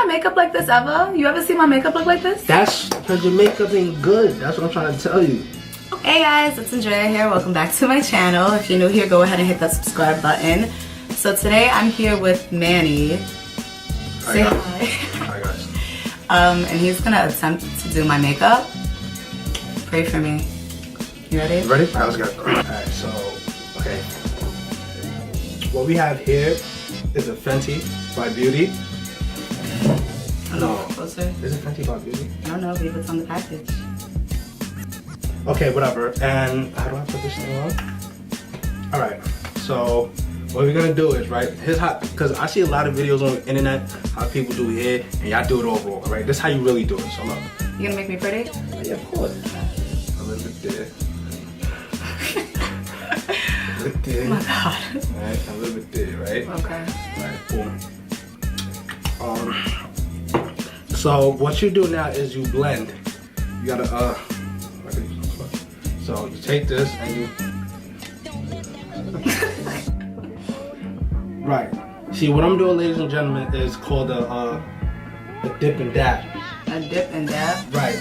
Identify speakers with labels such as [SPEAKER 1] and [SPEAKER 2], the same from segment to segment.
[SPEAKER 1] makeup like this ever? You ever see my makeup look like this?
[SPEAKER 2] That's because your makeup ain't good. That's what I'm trying to tell you.
[SPEAKER 1] Hey guys, it's Andrea here. Welcome back to my channel. If you're new here, go ahead and hit that subscribe button. So today I'm here with Manny. Say hi.
[SPEAKER 2] Hi guys.
[SPEAKER 1] And he's gonna attempt to do my makeup. Pray for me. You ready?
[SPEAKER 2] You ready? Alright, let's go. Alright, so, okay. What we have here is a Fenty by Beauty. No.
[SPEAKER 1] Closer.
[SPEAKER 2] Is it Fenty by Beauty?
[SPEAKER 1] I don't know, believe it's on the package.
[SPEAKER 2] Okay, whatever. And how do I put this thing on? Alright, so what we're gonna do is, right, here's how, because I see a lot of videos on the internet how people do hair and y'all do it overall, right? This is how you really do it, so look.
[SPEAKER 1] You gonna make me pretty?
[SPEAKER 2] Yeah, of course. A little bit there. A little bit there.
[SPEAKER 1] Oh my god.
[SPEAKER 2] Alright, a little bit there, right?
[SPEAKER 1] Okay.
[SPEAKER 2] Alright, boom. So what you do now is you blend. You gotta so you take this and you right. See, what I'm doing, ladies and gentlemen, is called a dip and dab.
[SPEAKER 1] A dip and dab?
[SPEAKER 2] Right.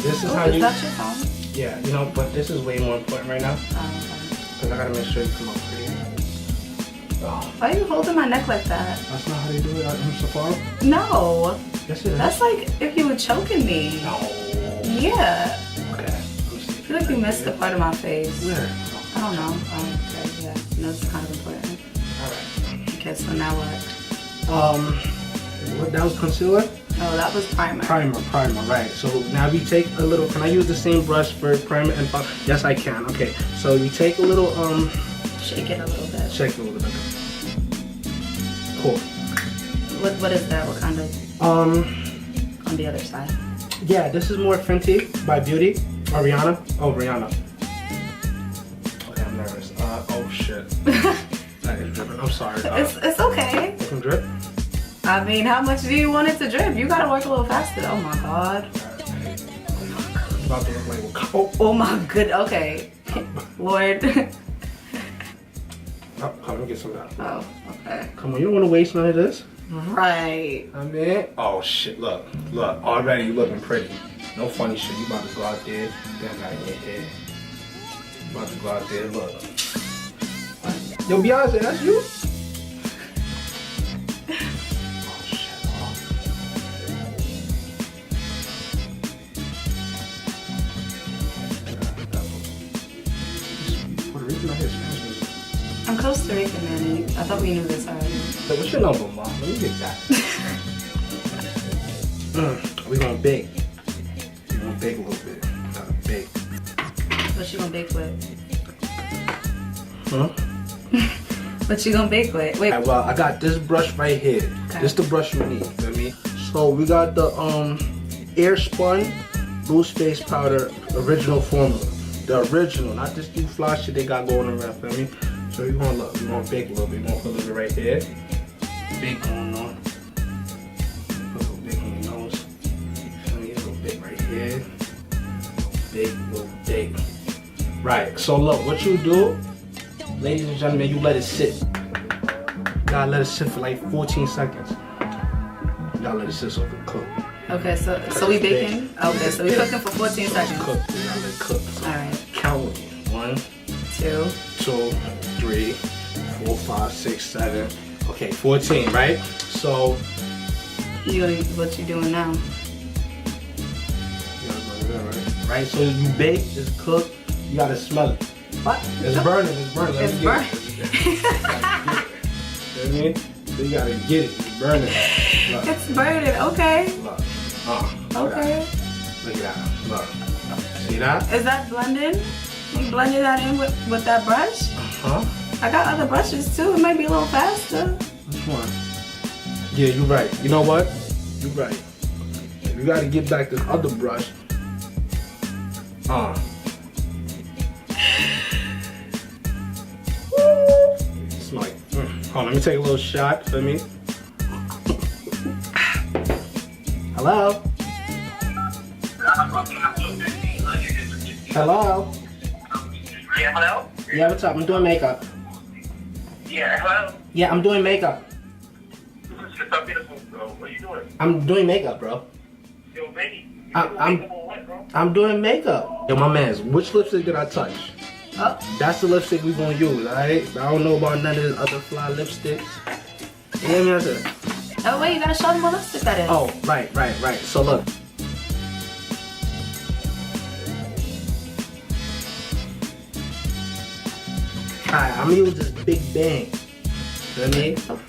[SPEAKER 2] This is how
[SPEAKER 1] is
[SPEAKER 2] you.
[SPEAKER 1] That your phone?
[SPEAKER 2] Yeah, you know, but this is way more important right now.
[SPEAKER 1] Oh, okay.
[SPEAKER 2] Because I gotta make sure you come out pretty. Oh.
[SPEAKER 1] Why are you holding my neck like that?
[SPEAKER 2] That's not how they do it at Safari?
[SPEAKER 1] No.
[SPEAKER 2] Yes, it is.
[SPEAKER 1] That's like if you were choking me.
[SPEAKER 2] No.
[SPEAKER 1] Yeah.
[SPEAKER 2] Okay.
[SPEAKER 1] I feel like you missed a part of my face.
[SPEAKER 2] Where?
[SPEAKER 1] I don't know. Okay, yeah. No, it's kind of important.
[SPEAKER 2] Alright.
[SPEAKER 1] Okay, so now what?
[SPEAKER 2] That was concealer?
[SPEAKER 1] Oh, that was primer.
[SPEAKER 2] Primer, right. So now we take a little, can I use the same brush for primer and powder? Yes, I can. Okay. So you take a little,
[SPEAKER 1] shake it a little bit.
[SPEAKER 2] shake it a little bit. Cool.
[SPEAKER 1] What is that? What kind of? On the other side.
[SPEAKER 2] Yeah, this is more Fenty by Beauty. Or Rihanna. Oh, Rihanna. Okay, I'm nervous. Oh shit. That is dripping. I'm sorry.
[SPEAKER 1] It's okay.
[SPEAKER 2] It can drip?
[SPEAKER 1] I mean, how much do you want it to drip? You gotta work a little faster. Oh my god.
[SPEAKER 2] About to look like,
[SPEAKER 1] Oh my good. Okay. Lord.
[SPEAKER 2] Oh, let me get some of that.
[SPEAKER 1] Oh, okay.
[SPEAKER 2] Come on, you don't want to waste none of this?
[SPEAKER 1] Right.
[SPEAKER 2] I mean, oh shit, look, already you looking pretty. No funny shit, you about to go out there, damn out of your hair. You about to go out there, look. Yo, Beyonce, that's you? Oh shit, Puerto Rican, I hear Spanish music.
[SPEAKER 1] I'm Costa Rican, Manny. I thought we knew this already.
[SPEAKER 2] So what's your number, Mom? Let me get that. We gonna bake. We gonna bake a little bit. Gotta bake.
[SPEAKER 1] What you gonna bake with?
[SPEAKER 2] Huh?
[SPEAKER 1] What you gonna bake with? Wait.
[SPEAKER 2] Well, I got this brush right here.
[SPEAKER 1] Okay.
[SPEAKER 2] This the brush you need, feel me? So we got the Air Spun Loose Face Powder original formula. The original, not this new fly shit they got going around, feel me? So you're gonna look, we're gonna bake a little bit. We're gonna put a little bit right here. Big going on. Put a little big on your nose. Feel me? A little bit right here. Little big. Right, so look, what you do, ladies and gentlemen, you let it sit. You gotta let it sit for like 14 seconds. You gotta let it sit so it can cook.
[SPEAKER 1] Okay, so we baking? Okay, so we cooking for 14 seconds.
[SPEAKER 2] Cook, you gotta let it cook. So
[SPEAKER 1] alright.
[SPEAKER 2] count with me. 1,
[SPEAKER 1] 2,
[SPEAKER 2] 3, 4, 5, 6, 7. Okay, 14, right? So
[SPEAKER 1] what you doing now?
[SPEAKER 2] you gotta go to that, right? So you bake, it's cooked, you gotta smell it.
[SPEAKER 1] What?
[SPEAKER 2] It's burning, it's burning.
[SPEAKER 1] It's burning.
[SPEAKER 2] You know what I mean? So you gotta get it, it's burning. Look.
[SPEAKER 1] It's burning, okay.
[SPEAKER 2] Look.
[SPEAKER 1] Okay.
[SPEAKER 2] Look at that. Look. See that?
[SPEAKER 1] Is that blending? You blended that in with that brush?
[SPEAKER 2] Huh?
[SPEAKER 1] I got other brushes too. It might be a little faster.
[SPEAKER 2] Which one? Yeah, you're right. You know what? You're right. You gotta get back this other brush. It's like, hold on, let me take a little shot for me. Hello? Hello?
[SPEAKER 3] Yeah, hello?
[SPEAKER 2] Yeah, what's up? I'm doing makeup.
[SPEAKER 3] Yeah, hello?
[SPEAKER 2] Yeah, I'm doing makeup.
[SPEAKER 3] This is so beautiful, bro. What are you doing?
[SPEAKER 2] I'm doing makeup, bro.
[SPEAKER 3] Yo, baby.
[SPEAKER 2] I'm doing makeup. Yo, my man's, which lipstick did I touch?
[SPEAKER 1] Oh,
[SPEAKER 2] That's the lipstick we gonna use, alright? I don't know about none of the other fly lipsticks. You hear me out there?
[SPEAKER 1] oh wait, you gotta show them what lipstick that is.
[SPEAKER 2] Oh, right. So look. Alright, I'm gonna use this Big Bang. You know what I mean?
[SPEAKER 1] Oh.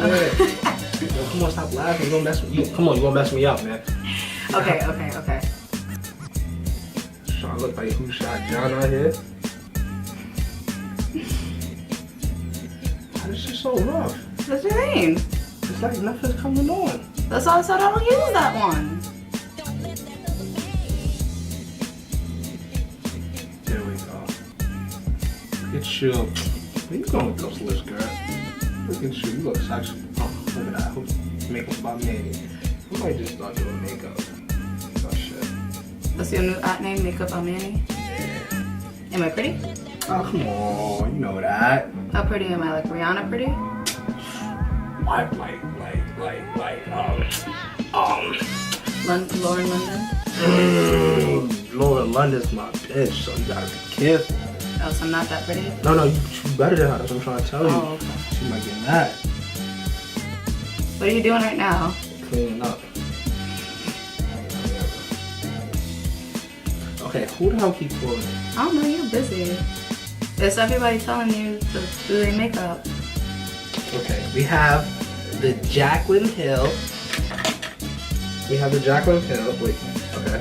[SPEAKER 2] Yo, come on, stop laughing. You gonna mess me. Come on, you gonna mess me up, man.
[SPEAKER 1] Okay.
[SPEAKER 2] So I look like who shot John out here. This is so rough.
[SPEAKER 1] What do you mean?
[SPEAKER 2] It's like nothing's coming on.
[SPEAKER 1] That's why I said I don't use that one.
[SPEAKER 2] There we go. Look at you. Where you going with those lips, girl? Look at you. You look sexy. Oh, look at that. Makeup by Manny. I might just start doing makeup. Oh, shit.
[SPEAKER 1] What's your new app name? Makeup by Manny?
[SPEAKER 2] Yeah.
[SPEAKER 1] Am I pretty?
[SPEAKER 2] Oh, come on. You know that.
[SPEAKER 1] How pretty am I? Like Rihanna pretty? Lauren London?
[SPEAKER 2] Lauren London's my bitch, so you gotta be careful.
[SPEAKER 1] Oh, so I'm not that pretty?
[SPEAKER 2] No, you better than her. That's what I'm trying to tell you.
[SPEAKER 1] Oh, okay.
[SPEAKER 2] She might get mad.
[SPEAKER 1] What are you doing right now?
[SPEAKER 2] Cleaning up. Okay, who the hell keep calling me?
[SPEAKER 1] I don't know, you're busy. It's everybody telling you to do their makeup.
[SPEAKER 2] Okay, we have the Jaclyn Hill. Wait, okay.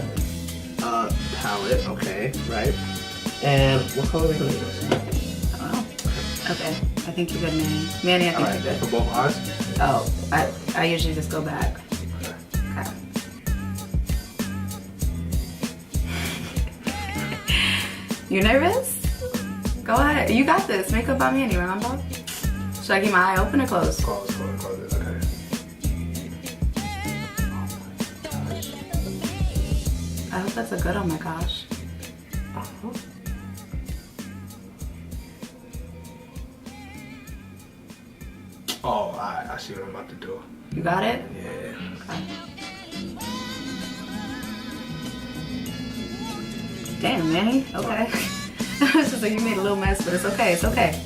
[SPEAKER 2] Palette, okay, right. And what color are we gonna use?
[SPEAKER 1] I don't know. Okay, I think you're good, Manny. Manny, I think
[SPEAKER 2] Alright,
[SPEAKER 1] you're
[SPEAKER 2] for
[SPEAKER 1] good.
[SPEAKER 2] both eyes?
[SPEAKER 1] Oh, I usually just go back.
[SPEAKER 2] Okay.
[SPEAKER 1] Okay. You nervous? Go ahead. You got this. Makeup by Manny, remember? Should I keep my eye open or closed?
[SPEAKER 2] Close it, okay.
[SPEAKER 1] I hope that's a good oh my gosh.
[SPEAKER 2] Uh-huh. Oh, I see what I'm about to do.
[SPEAKER 1] You got it?
[SPEAKER 2] Yeah.
[SPEAKER 1] Okay. Damn, Manny. Okay. It's just like you made a little mess, but it's okay. It's okay.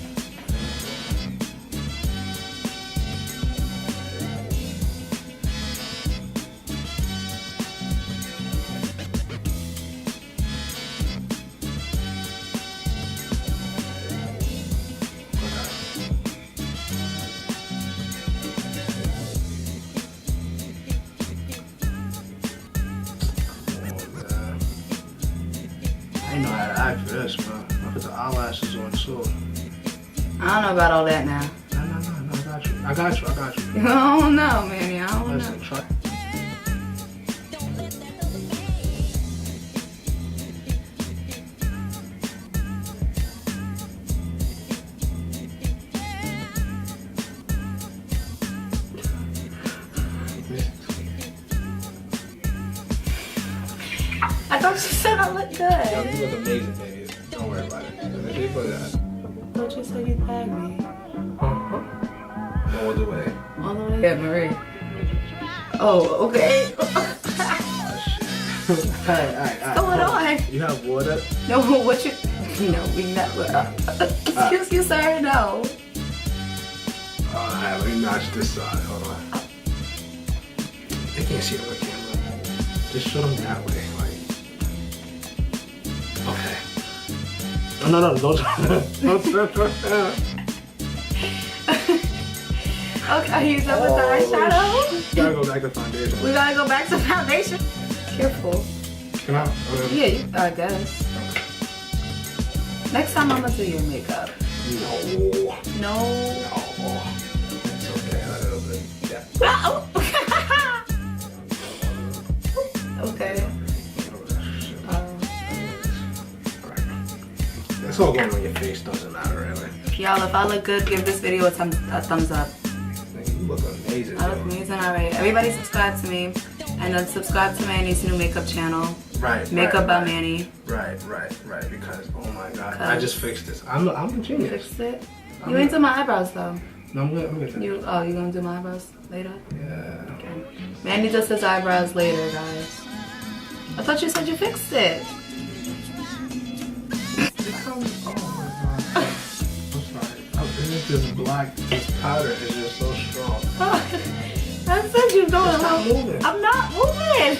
[SPEAKER 2] I didn't know how to act for this, bro. I put the eyelashes on too.
[SPEAKER 1] I don't know about all that now.
[SPEAKER 2] No, I got you.
[SPEAKER 1] I don't know, Manny. I don't
[SPEAKER 2] Listen,
[SPEAKER 1] know.
[SPEAKER 2] try.
[SPEAKER 1] I thought you said I looked
[SPEAKER 2] Yo,
[SPEAKER 1] good.
[SPEAKER 2] you look amazing, baby. Don't worry about it. Let me put that.
[SPEAKER 1] I thought you said you tagged me.
[SPEAKER 2] All the way.
[SPEAKER 1] All the way? Yeah, Marie. Oh, okay.
[SPEAKER 2] Alright.
[SPEAKER 1] What's going on?
[SPEAKER 2] You have water?
[SPEAKER 1] No, what you... No, we never... Excuse you, sir, no.
[SPEAKER 2] Alright, let me match this side. Hold on. They can't see it on the camera. Just show them that way. Like. Okay. No, don't.
[SPEAKER 1] Okay, are you done with the eyeshadow?
[SPEAKER 2] Gotta go back to foundation.
[SPEAKER 1] We gotta go back to foundation. Careful.
[SPEAKER 2] Can I?
[SPEAKER 1] Yeah, I guess. Next time I'm gonna do your makeup.
[SPEAKER 2] No.
[SPEAKER 1] No.
[SPEAKER 2] It's okay, a little bit. Yeah.
[SPEAKER 1] Oh. Okay.
[SPEAKER 2] Alright. It's all going on your face, doesn't matter really.
[SPEAKER 1] Y'all, if I look good, give this video a thumbs up.
[SPEAKER 2] You look amazing.
[SPEAKER 1] I look amazing, alright. Everybody subscribe to me. And then subscribe to Manny's new makeup channel.
[SPEAKER 2] Right.
[SPEAKER 1] Makeup by Manny.
[SPEAKER 2] Right. Because oh my god, I just fixed this. I'm a genius.
[SPEAKER 1] Fixed it. You ain't do my eyebrows though.
[SPEAKER 2] No, I'm good.
[SPEAKER 1] You gonna do my eyebrows later?
[SPEAKER 2] Yeah.
[SPEAKER 1] Okay. Manny does his eyebrows later, guys. I thought you said you fixed it.
[SPEAKER 2] Oh my god. I'm sorry. This black, this powder is just so strong.
[SPEAKER 1] I said you're doing it.
[SPEAKER 2] Stop moving.
[SPEAKER 1] I'm not moving.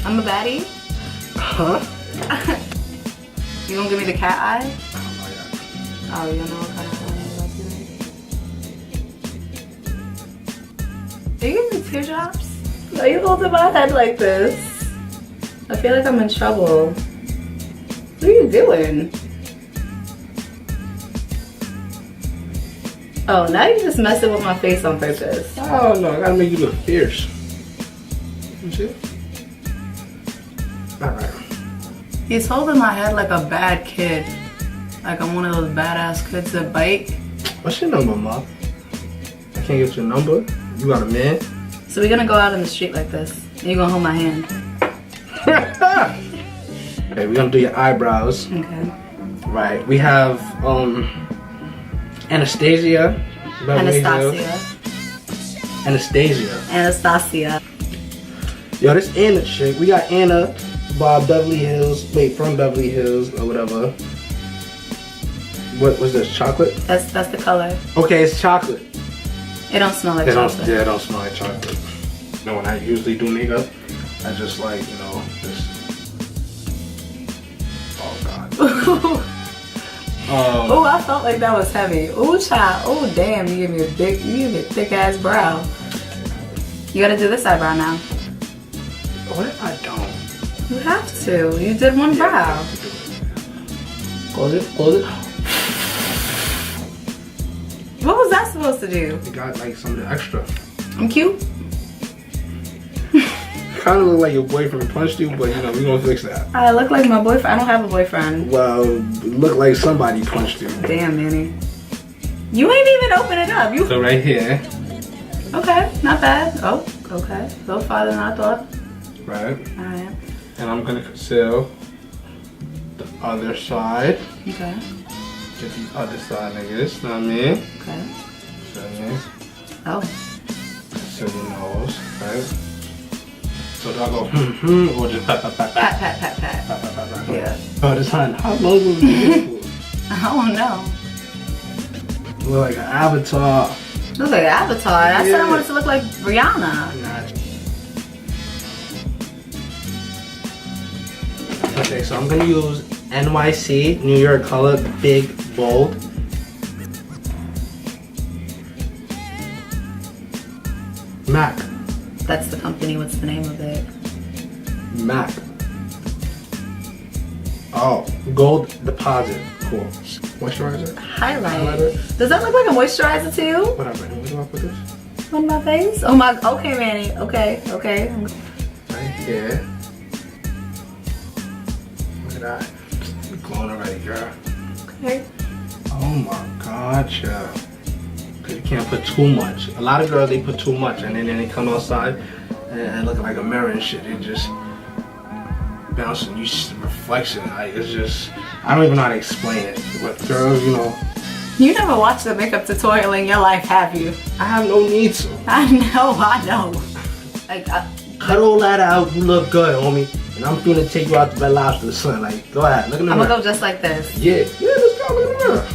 [SPEAKER 1] I'm a baddie.
[SPEAKER 2] Huh?
[SPEAKER 1] You gonna give me the cat eye?
[SPEAKER 2] Oh my god.
[SPEAKER 1] Oh, you don't know what kind of eye you're like? Are you giving me teardrops? Are you holding my head like this? I feel like I'm in trouble. What are you doing? Oh, now you're just messing with my face on purpose.
[SPEAKER 2] Oh no, I gotta make you look fierce. You see? Alright.
[SPEAKER 1] He's holding my head like a bad kid. Like I'm one of those badass kids that bite.
[SPEAKER 2] What's your number, Mom? I can't get your number. You got a man?
[SPEAKER 1] So we're gonna go out in the street like this. And you're gonna hold my hand.
[SPEAKER 2] Okay, we're gonna do your eyebrows.
[SPEAKER 1] Okay.
[SPEAKER 2] Right. We have Anastasia.
[SPEAKER 1] Anastasia.
[SPEAKER 2] Yo, this Anna chick. We got Anna by Beverly Hills. Wait, from Beverly Hills or whatever. What was this? Chocolate?
[SPEAKER 1] That's the color.
[SPEAKER 2] Okay, it's chocolate.
[SPEAKER 1] It don't smell like chocolate.
[SPEAKER 2] Yeah, it don't smell like chocolate. You know, when I usually do makeup, I just like, you know, just. Oh God.
[SPEAKER 1] Oh, I felt like that was heavy. Oh, child. Oh, damn. You give me a thick ass brow. You gotta do this eyebrow now.
[SPEAKER 2] What if I don't?
[SPEAKER 1] You have to. You did one brow.
[SPEAKER 2] Close it.
[SPEAKER 1] What was that supposed to do?
[SPEAKER 2] You got like something extra.
[SPEAKER 1] I'm cute.
[SPEAKER 2] Kind of look like your boyfriend punched you, but you know, we gonna fix that.
[SPEAKER 1] I look like my boyfriend. I don't have a boyfriend.
[SPEAKER 2] Well, it look like somebody punched you.
[SPEAKER 1] Damn, Manny. You ain't even open it up.
[SPEAKER 2] So right here.
[SPEAKER 1] Okay, not bad. Oh, okay. A little farther than I thought.
[SPEAKER 2] Right.
[SPEAKER 1] Alright.
[SPEAKER 2] And I'm gonna conceal the other side.
[SPEAKER 1] Okay.
[SPEAKER 2] Get the other side, niggas. Know what I mean?
[SPEAKER 1] Okay.
[SPEAKER 2] So, yeah.
[SPEAKER 1] Oh.
[SPEAKER 2] Conceal your nose, right? So do I go or just pat?
[SPEAKER 1] Pat. Yeah.
[SPEAKER 2] Oh, this time, how long will we do this
[SPEAKER 1] I don't know.
[SPEAKER 2] for? Look like an avatar.
[SPEAKER 1] Looks like Avatar. I said I wanted to look like Rihanna.
[SPEAKER 2] Okay, so I'm gonna use NYC, New York color, big, bold. MAC.
[SPEAKER 1] That's the company. What's the name of it?
[SPEAKER 2] MAC. Oh, gold deposit. Cool. Moisturizer.
[SPEAKER 1] Highlight. Does that look like a moisturizer to you?
[SPEAKER 2] Whatever. Where do I put this?
[SPEAKER 1] On my face? Oh my. Okay, Manny. Okay.
[SPEAKER 2] Right here. Look at that. You're glowing already, girl.
[SPEAKER 1] Okay.
[SPEAKER 2] Oh my God, child. Cause you can't put too much. A lot of girls, they put too much, and then they come outside and look like a mirror and shit. They just bouncing. You reflection. It's just. I don't even know how to explain it. But girls, you know.
[SPEAKER 1] You never watched a makeup tutorial in your life, have you?
[SPEAKER 2] I have no need to.
[SPEAKER 1] I know. Like,
[SPEAKER 2] Cut all that out. You look good, homie. And I'm finna take you out to Red Lobster, son. Like, go ahead. Look in the
[SPEAKER 1] I'm
[SPEAKER 2] mirror.
[SPEAKER 1] gonna go just like this.
[SPEAKER 2] Yeah, let's go. Look in the mirror.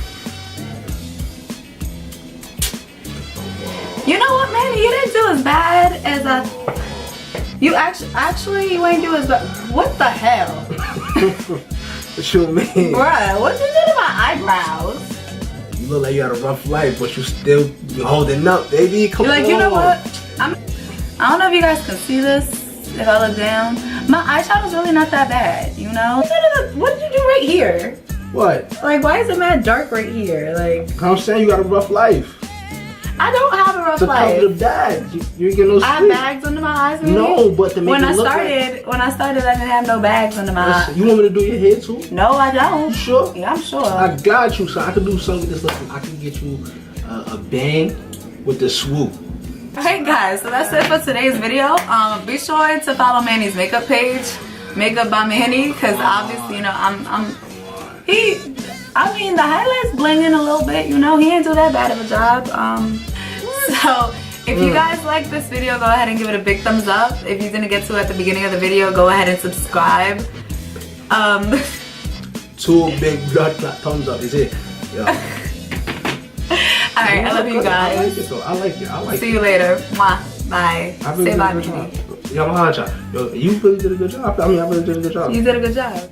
[SPEAKER 1] You know what, man? You didn't do as bad as I. You actually you ain't do as bad. What the hell?
[SPEAKER 2] What you mean?
[SPEAKER 1] Bruh, what you did to my eyebrows?
[SPEAKER 2] You look like you had a rough life, but you still holding up, baby. Come
[SPEAKER 1] You're like,
[SPEAKER 2] on.
[SPEAKER 1] you know what? I don't know if you guys can see this. If I look down, my eyeshadow's really not that bad, you know? What did you do right here?
[SPEAKER 2] What?
[SPEAKER 1] Like, why is it mad dark right here? Like,
[SPEAKER 2] I'm saying you got a rough life.
[SPEAKER 1] I don't have a rough
[SPEAKER 2] To
[SPEAKER 1] life.
[SPEAKER 2] cover the bags. You ain't get no sleep.
[SPEAKER 1] I have bags under my eyes. Maybe?
[SPEAKER 2] No, but to make
[SPEAKER 1] when
[SPEAKER 2] it
[SPEAKER 1] I
[SPEAKER 2] look
[SPEAKER 1] started, I didn't have no bags under my eyes.
[SPEAKER 2] You want me to do your hair too?
[SPEAKER 1] No, I don't.
[SPEAKER 2] You sure?
[SPEAKER 1] Yeah, I'm sure.
[SPEAKER 2] I got you, so I can do something with this. Listen, I can get you a bang with the swoop.
[SPEAKER 1] Alright guys, so that's it for today's video. Be sure to follow Manny's makeup page, Makeup by Manny, because obviously, you know, I mean, the highlights blinging a little bit, you know, he didn't do that bad of a job. So if you guys like this video, go ahead and give it a big thumbs up. If you didn't get to it at the beginning of the video, go ahead and subscribe.
[SPEAKER 2] 2 big blood clot thumbs up, is it? Yeah.
[SPEAKER 1] Alright, I love you guys.
[SPEAKER 2] I like it though. I like it.
[SPEAKER 1] See you later. Mwah. Bye. Say bye, Manny.
[SPEAKER 2] Yo, you really did a good job. I really did a good job.
[SPEAKER 1] You did a good job.